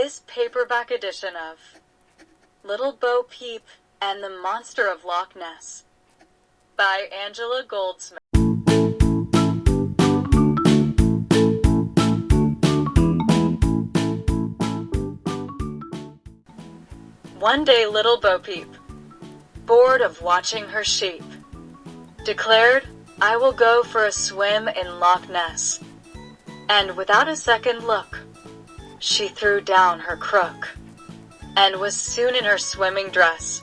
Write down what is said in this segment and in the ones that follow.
this paperback edition of Little Bo Peep and the Monster of Loch Ness by Angela Goldsmith. One day Little Bo Peep, bored of watching her sheep, declared, "I will go for a swim in Loch Ness." And without a second look, she threw down her crook, and was soon in her swimming dress.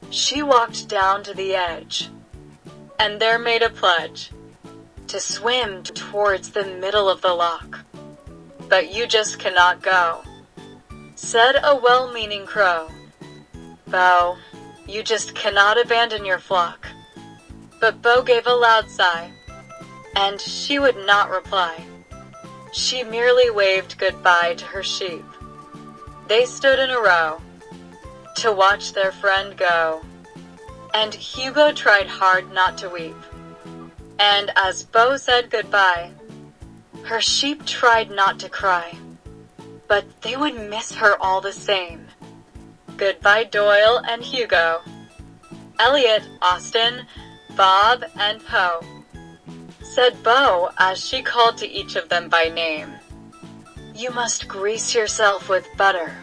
She walked down to the edge, and there made a pledge to swim towards the middle of the loch. "But you just cannot go," said a well-meaning crow. "Bo, you just cannot abandon your flock." But Bo gave a loud sigh, and she would not reply. She merely waved goodbye to her sheep. They stood in a row to watch their friend go, and Hugo tried hard not to weep. And as Bo said goodbye, her sheep tried not to cry, but they would miss her all the same. Goodbye Doyle and Hugo, Elliot, Austin, Bob, and Poe, said Bo as she called to each of them by name. "You must grease yourself with butter,"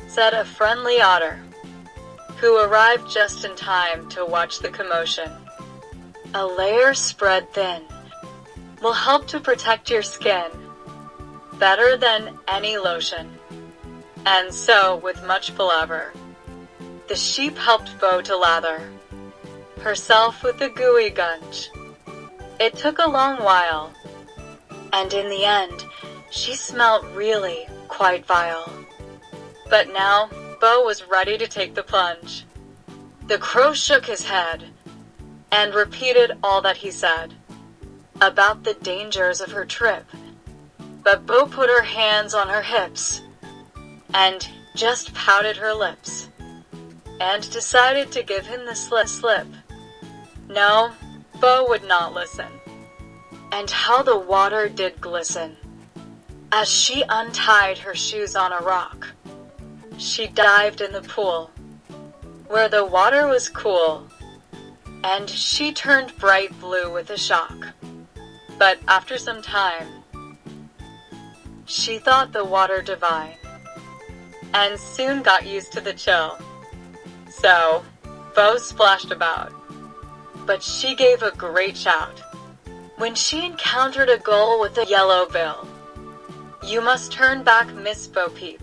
said a friendly otter, who arrived just in time to watch the commotion. "A layer spread thin will help to protect your skin better than any lotion." And so, with much palaver, the sheep helped Bo to lather herself with the gooey gunge. It took a long while, and in the end, she smelt really quite vile. But now, Bo was ready to take the plunge. The crow shook his head, and repeated all that he said about the dangers of her trip. But Bo put her hands on her hips, and just pouted her lips, and decided to give him the slip. No, Bo would not listen. And how the water did glisten as she untied her shoes on a rock. She dived in the pool where the water was cool, and she turned bright blue with a shock. But after some time, she thought the water divine, and soon got used to the chill. So, Bo splashed about, but she gave a great shout when she encountered a gull with a yellow bill. "You must turn back, Miss Bo Peep.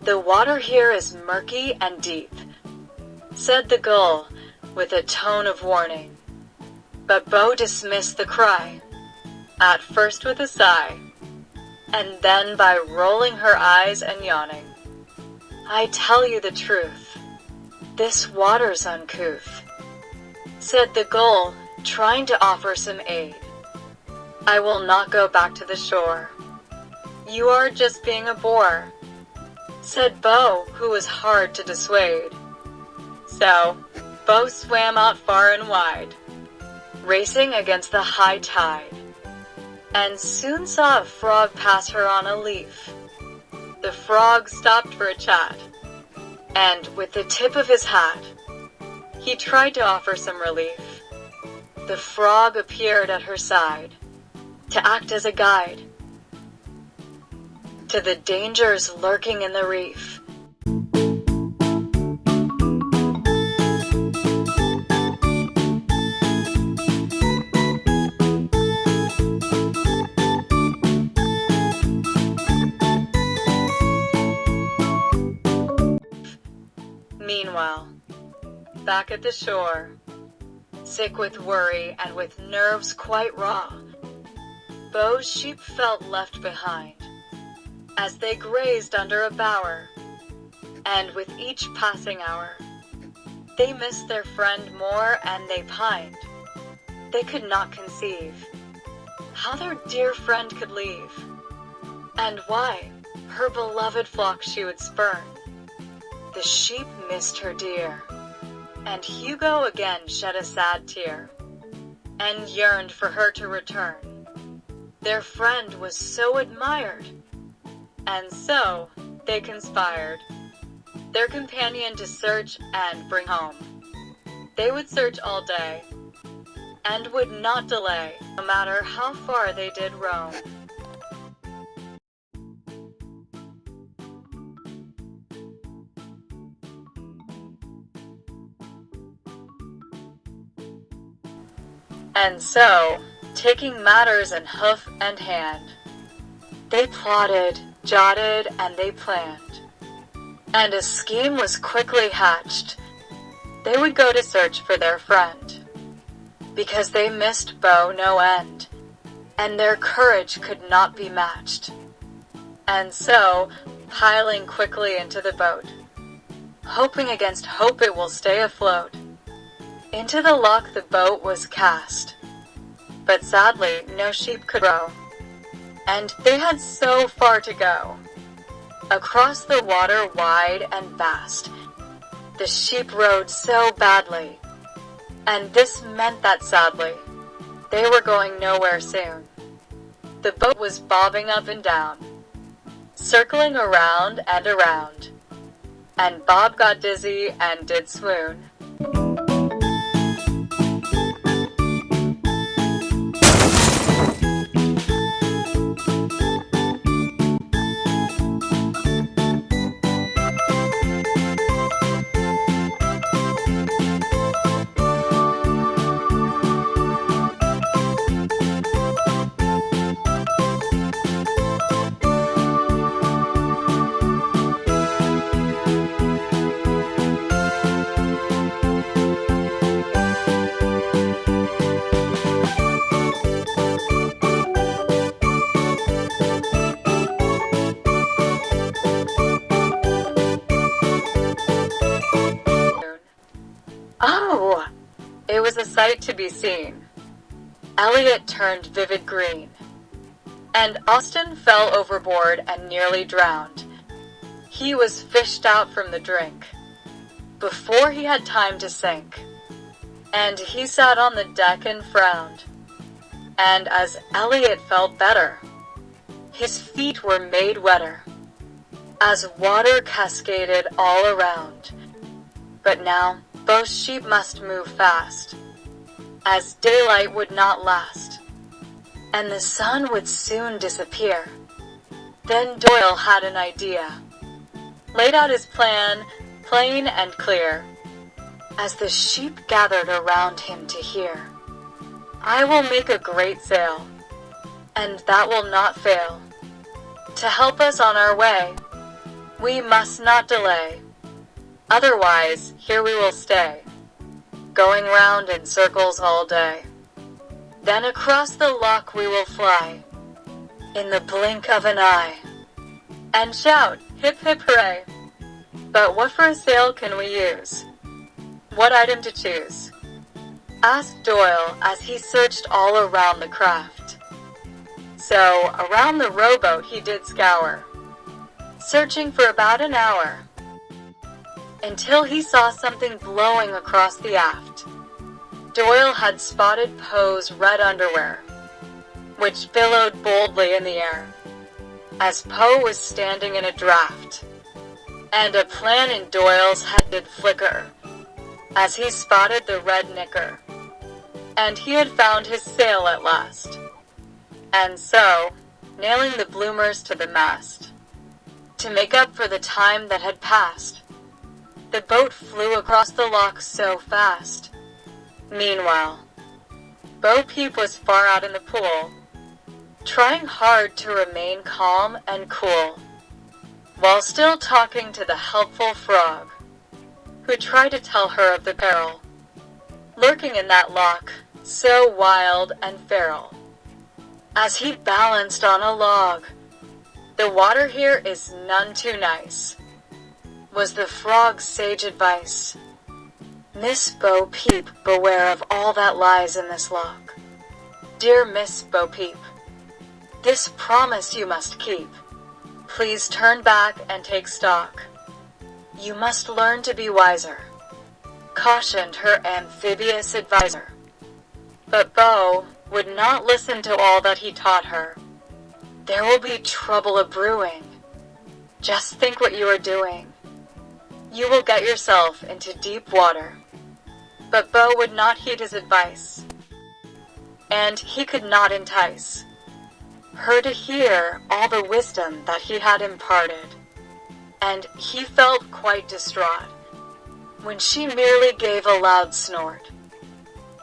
The water here is murky and deep," said the gull with a tone of warning. But Bo dismissed the cry, at first with a sigh, and then by rolling her eyes and yawning. "I tell you the truth, this water's uncouth," said the gull, trying to offer some aid. "I will not go back to the shore. You are just being a bore," said Bo, who was hard to dissuade. So, Bo swam out far and wide, racing against the high tide, and soon saw a frog pass her on a leaf. The frog stopped for a chat, and with the tip of his hat, he tried to offer some relief. The frog appeared at her side to act as a guide to the dangers lurking in the reef. Meanwhile, back at the shore, sick with worry and with nerves quite raw, Bo's sheep felt left behind as they grazed under a bower, and with each passing hour, they missed their friend more and they pined. They could not conceive how their dear friend could leave, and why her beloved flock she would spurn. The sheep missed her dear, and Hugo again shed a sad tear, and yearned for her to return. Their friend was so admired, And so, they conspired, their companion to search and bring home. They would search all day, and would not delay, no matter how far they did roam. And so, taking matters in hoof and hand, they plotted, jotted, and they planned. And a scheme was quickly hatched. They would go to search for their friend, because they missed Bo no end, and their courage could not be matched. And so, piling quickly into the boat, hoping against hope it will stay afloat, into the loch the boat was cast, but sadly no sheep could row, and they had so far to go. Across the water wide and vast, the sheep rowed so badly, and this meant that sadly, they were going nowhere soon. The boat was bobbing up and down, circling around and around, and Bob got dizzy and did swoon. Oh! It was a sight to be seen. Elliot turned vivid green, and Austin fell overboard and nearly drowned. He was fished out from the drink before he had time to sink, and he sat on the deck and frowned. And as Elliot felt better, his feet were made wetter, as water cascaded all around. But now both sheep must move fast, as daylight would not last, and the sun would soon disappear. Then Doyle had an idea, laid out his plan, plain and clear, as the sheep gathered around him to hear. I will make a great sail, and that will not fail, to help us on our way. We must not delay, otherwise here we will stay, going round in circles all day. Then across the loch we will fly, in the blink of an eye, and shout, hip hip hooray. But what for a sail can we use? What item to choose? Asked Doyle as he searched all around the craft. So around the rowboat he did scour, searching for about an hour, until he saw something blowing across the aft. Doyle had spotted Poe's red underwear, which billowed boldly in the air, as Poe was standing in a draft. And a plan in Doyle's head did flicker, as he spotted the red knicker, and he had found his sail at last. And so, nailing the bloomers to the mast, to make up for the time that had passed, the boat flew across the loch so fast. Meanwhile, Bo Peep was far out in the pool, trying hard to remain calm and cool, while still talking to the helpful frog, who tried to tell her of the peril, lurking in that loch, so wild and feral. As he balanced on a log, the water here is none too nice, was the frog's sage advice. Miss Bo Peep, beware of all that lies in this loch. Dear Miss Bo Peep, this promise you must keep. Please turn back and take stock. You must learn to be wiser, cautioned her amphibious adviser. But Bo would not listen to all that he taught her. There will be trouble a-brewing, Just think what you are doing. You will get yourself into deep water." But Bo would not heed his advice, and he could not entice her to hear all the wisdom that he had imparted, and he felt quite distraught when she merely gave a loud snort,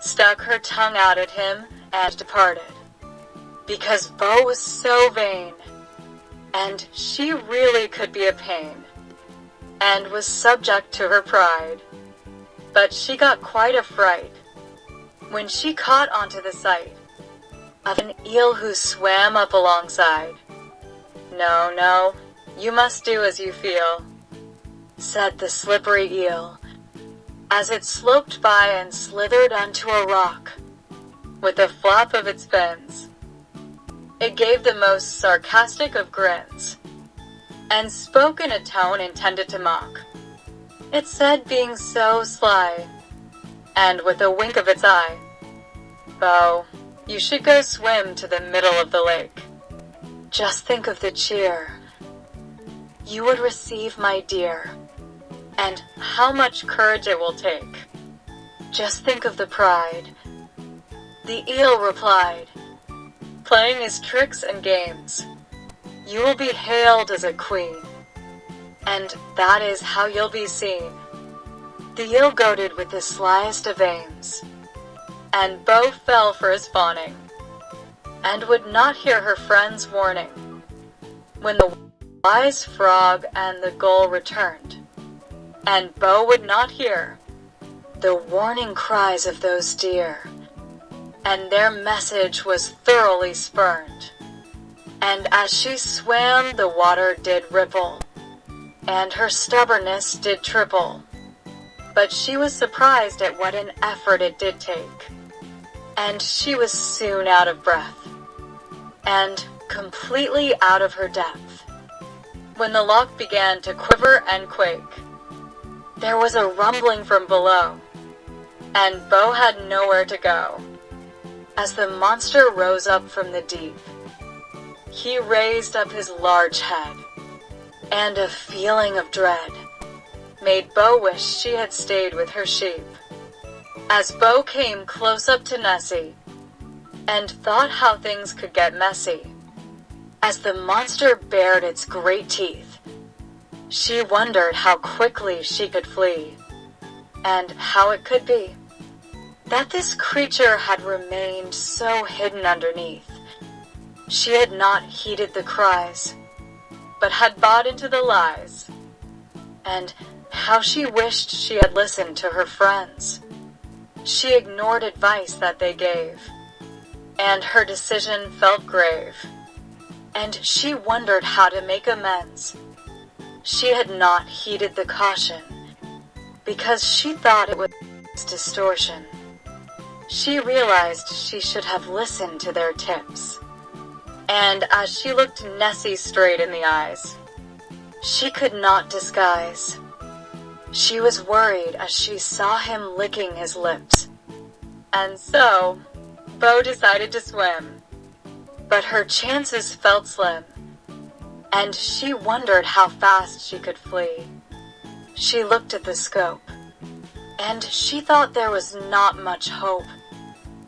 stuck her tongue out at him, and departed, because Bo was so vain, and she really could be a pain, and was subject to her pride. But she got quite a fright when she caught onto the sight of an eel who swam up alongside. "No, no, you must do as you feel," said the slippery eel, as it sloped by and slithered onto a rock with a flap of its fins. It gave the most sarcastic of grins, and spoke in a tone intended to mock. It said, being so sly, and with a wink of its eye, "Bo, you should go swim to the middle of the lake. Just think of the cheer you would receive, my dear, and how much courage it will take. Just think of the pride." The eel replied, "Playing his tricks and games, you will be hailed as a queen, and that is how you'll be seen." The eel goaded with the slyest of aims, and Bo fell for his fawning, and would not hear her friend's warning. When the wise frog and the gull returned, and Bo would not hear the warning cries of those deer, and their message was thoroughly spurned. And as she swam, the water did ripple, and her stubbornness did triple. But she was surprised at what an effort it did take, and she was soon out of breath, and completely out of her depth. When the loch began to quiver and quake, there was a rumbling from below, and Bo had nowhere to go. As the monster rose up from the deep, he raised up his large head, and a feeling of dread made Bo wish she had stayed with her sheep. As Bo came close up to Nessie, and thought how things could get messy, as the monster bared its great teeth, she wondered how quickly she could flee, and how it could be that this creature had remained so hidden underneath. She had not heeded the cries, but had bought into the lies, and how she wished she had listened to her friends. She ignored advice that they gave, and her decision felt grave, and she wondered how to make amends. She had not heeded the caution, because she thought it was distortion. She realized she should have listened to their tips, and as she looked Nessie straight in the eyes, she could not disguise. She was worried as she saw him licking his lips, and so Bo decided to swim. But her chances felt slim, and she wondered how fast she could flee. She looked at the scope, and she thought there was not much hope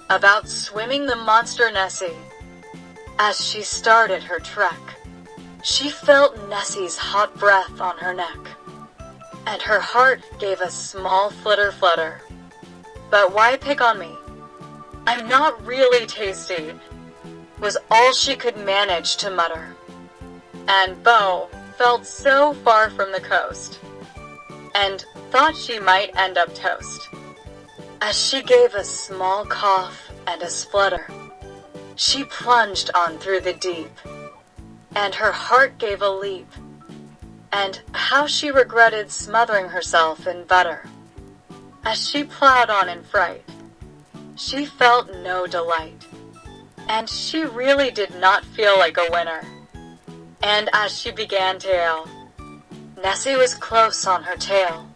of outswimming the monster Nessie. As she started her trek, she felt Nessie's hot breath on her neck, and her heart gave a small flutter. "But why pick on me? I'm not really tasty," was all she could manage to mutter. And Bo felt so far from the coast, and thought she might end up toast. As she gave a small cough and a splutter, she plunged on through the deep, and her heart gave a leap, and how she regretted smothering herself in butter. As she plowed on in fright, she felt no delight, and she really did not feel like a winner. And as she began to ail, Nessie was close on her tail,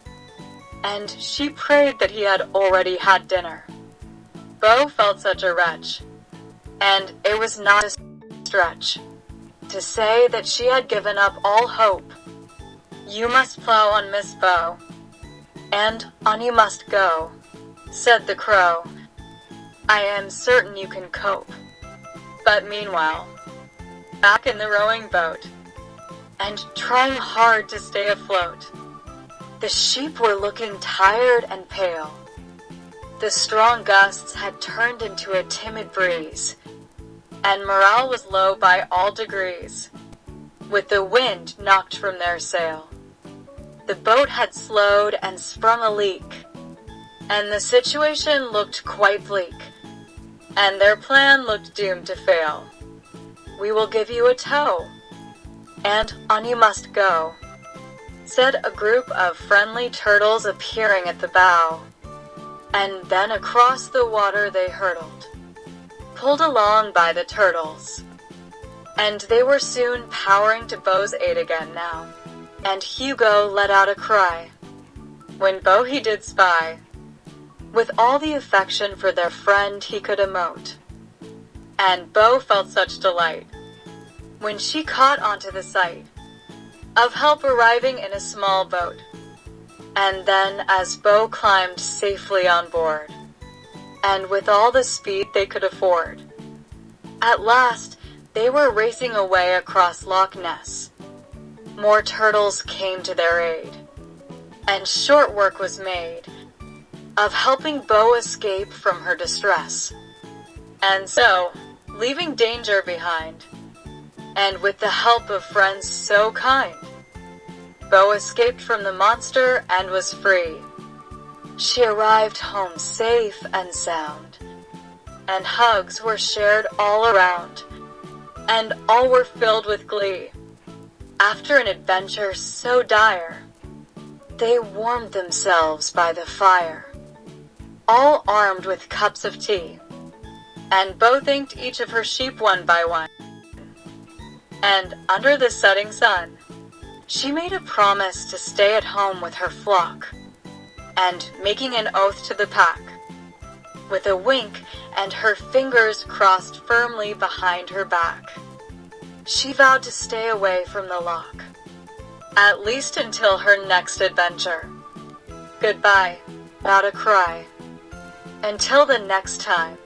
and she prayed that he had already had dinner. Bo felt such a wretch, and it was not a stretch to say that she had given up all hope You must plow on Miss Bo, and on you must go, said the crow. I am certain you can cope. But meanwhile, back in the rowing boat, and trying hard to stay afloat, the sheep were looking tired and pale. The strong gusts had turned into a timid breeze, and morale was low by all degrees, with the wind knocked from their sail. The boat had slowed and sprung a leak, and the situation looked quite bleak, and their plan looked doomed to fail. We will give you a tow, and on you must go, said a group of friendly turtles appearing at the bow. And then across the water they hurtled, pulled along by the turtles. And they were soon powering to Bo's aid again now, and Hugo let out a cry, when Bo he did spy, with all the affection for their friend he could emote. And Bo felt such delight, when she caught onto the sight, of help arriving in a small boat. And then as Bo climbed safely on board, and with all the speed they could afford, at last they were racing away across Loch Ness. More turtles came to their aid, and short work was made of helping Bo escape from her distress. And so, leaving danger behind, and with the help of friends so kind, Bo escaped from the monster and was free. She arrived home safe and sound, and hugs were shared all around, and all were filled with glee. After an adventure so dire, they warmed themselves by the fire, all armed with cups of tea, and Bo thanked each of her sheep one by one. And under the setting sun, she made a promise to stay at home with her flock, and making an oath to the pack, with a wink and her fingers crossed firmly behind her back, she vowed to stay away from the loch, at least until her next adventure. Goodbye, without a cry, until the next time.